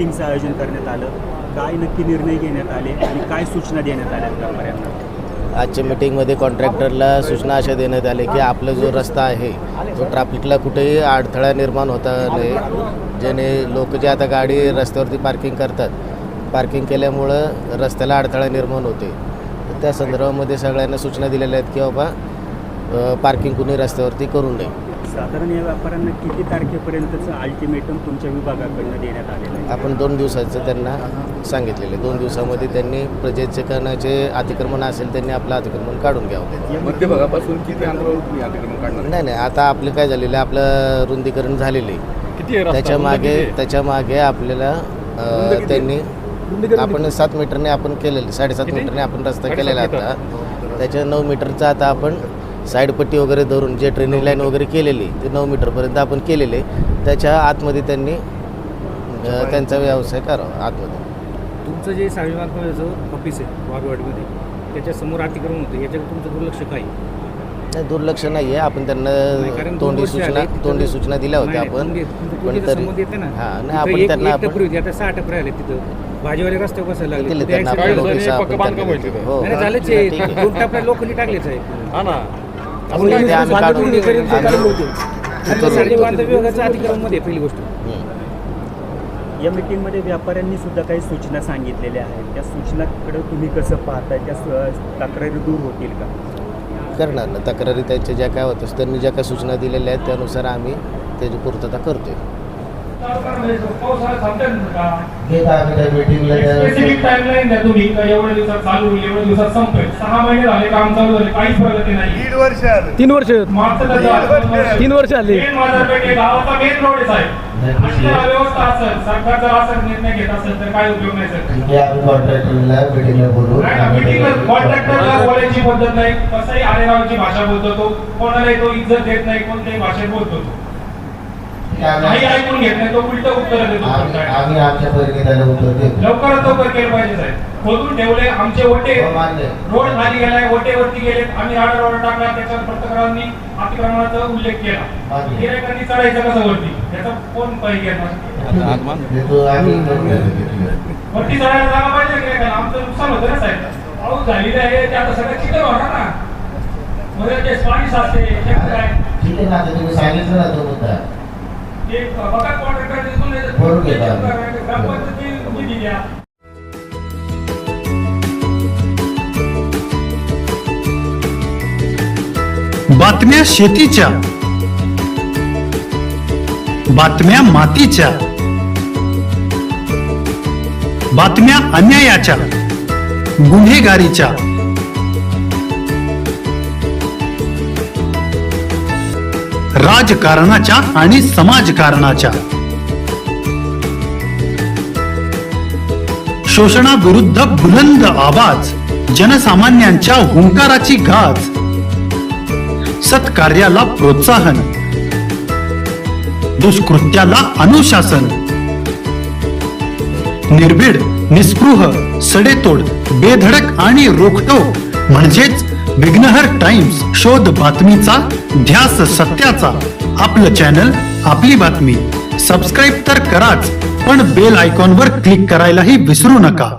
मीटिंगचं आयोजन करण्यात आलं, काय नक्की निर्णय घेण्यात आले आणि काय सूचना देण्यात आल्या व्यापाऱ्यांना? आजच्या मीटिंगमध्ये कॉन्ट्रॅक्टरला सूचना अशा देण्यात आल्या की आपला जो रस्ता आहे तो ट्रॅफिकला कुठेही अडथळा निर्माण होता नाही, ज्याने लोक जे आता गाडी रस्त्यावरती पार्किंग करतात, पार्किंग केल्यामुळं रस्त्याला अडथळा निर्माण होते. त्या संदर्भामध्ये सगळ्यांना सूचना दिलेल्या आहेत की बाबा पार्किंग कुणी रस्त्यावरती करू नये. साधारण या व्यापाऱ्यांना किती तारखेपर्यंतचं अल्टिमेटम तुमच्या विभागाकडनं देण्यात आलेलं आहे? आपण 2 दिवसाचं त्यांना सांगितलेलं आहे. 2 दिवसामध्ये त्यांनी प्रजेचे अतिक्रमण असेल त्यांनी आपलं अतिक्रमण काढून घ्यावं. मध्यभागापासून किती अंतरावर तुम्ही अतिक्रमण काढणार? नाही, आता आपलं काय झालेलं आहे, आपलं रुंदीकरण झालेलं आहे. किती आहे रस्ता? त्याच्या मागे आपल्याला त्यांनी आपण 7 मीटरने आपण केलेलं, 7.5 मीटरने आपण रस्ता केलेला आता. त्याच्या 9 मीटरचा आता आपण साईडपट्टी वगैरे धरून जे ट्रेनिंग लाईन वगैरे केलेली ते 9 मीटरपर्यंत आपण केलेले. त्याच्या आतमध्ये त्यांनी त्यांचा व्यवसाय करावा. आतमध्ये तुमचं जे सार्वजनिक ऑफिस आहे वाघवाडीमध्ये, त्याच्यासमोर अतिक्रमण होतं, याच्याकडे तुमचं दुर्लक्ष काय? नाही, दुर्लक्ष नाही आहे. आपण त्यांना तोंडी सूचना दिल्या होत्या आपण, पण तरी हां नाही आपण त्यांना आता 6 टपरे आले तिथं भाजीवाले रस्त्यावर बसायला लागले. त्यांना आपण नोटीस आपण त्यांना हो झालेच आहे, 2 टपऱ्या लोकांनी टाकलेच आहे. ते आम्ही काढून विभागाच्या अतिक्रमणमध्ये पहिली गोष्ट. या मीटिंगमध्ये व्यापाऱ्यांनी सुद्धा काही सूचना सांगितलेल्या आहेत. त्या सूचनाकडे तुम्ही कसं पाहताय? त्या तक्रारी दूर होतील का? करणार ना तक्रारी त्यांच्या ज्या काय होतं त्यांनी ज्या काय सूचना दिलेल्या आहेत त्यानुसार आम्ही त्याची पूर्तता करतोय. स्पेसिफिक टाइमलाईन द्या तुम्ही, एवढ्या दिवसात चालू होईल, एवढ्या दिवसात संपेल. 6 महिने झाले, काम चालू झाले, काहीच प्रगती नाही. 3 वर्ष आले. 3 वर्ष आले. मेन बाजारपेठ आहे, गावाचा मेन रोड आहे. अशी जर व्यवस्था असेल, सरकार जर असा निर्णय घेत असेल तर काय उपयोग नाही सर. कॉन्ट्रॅक्टरला बोलायची पद्धत नाही, कसंही आरेगावची भाषा बोलतो तो, कोणालाही तो इज्जत देत नाही, कोणत्याही भाषेत बोलतो तो. काही ऐकून घेत नाही, तो उलट उत्तर देतो. लवकरात लवकर केलं पाहिजे साहेब. खोदून ठेवले आमचे ओटे, रोड खाली गेलाय, ओटेवरती गेले, आम्ही राडा टाकला, त्याच्यावर पत्रकारांनी अतिक्रमणाचा उल्लेख केला. गिऱ्हाईकांनी चढायचं कसं वरती, याचा कोण पाहिजे घेणार? वरती चढायला जागा पाहिजे गिऱ्हाईकांना. आमचं नुकसान होतं ना साहेब, पाऊस झालेला आहे, ते आता सगळं चिखल होणार ना, मध्ये पाणी साचते. बघा कॉन्ट्रॅक्टर ग्रामपंचायती दिल्या. बातम्या शेतीच्या, बातम्या मातीच्या, बातम्या अन्यायाच्या, गुन्हेगारीच्या, राजकारणाच्या आणि समाजकारणाच्या, शोषणाविरुद्ध बुलंद आवाज, जनसामान्यांच्या हुंकाराची गाज, सत्कार्याला प्रोत्साहन, दुष्कृत्याला अनुशासन, निर्भीड, निस्पृह, सडेतोड, बेधडक आणि रोखटोक म्हणजेच विघ्नहर टाइम्स. शोध बातमीचा, ध्यास सत्याचा. आपलं चॅनल, आपली बातमी. सबस्क्राईब तर कराच, पण बेल आयकॉनवर क्लिक करायलाही विसरू नका.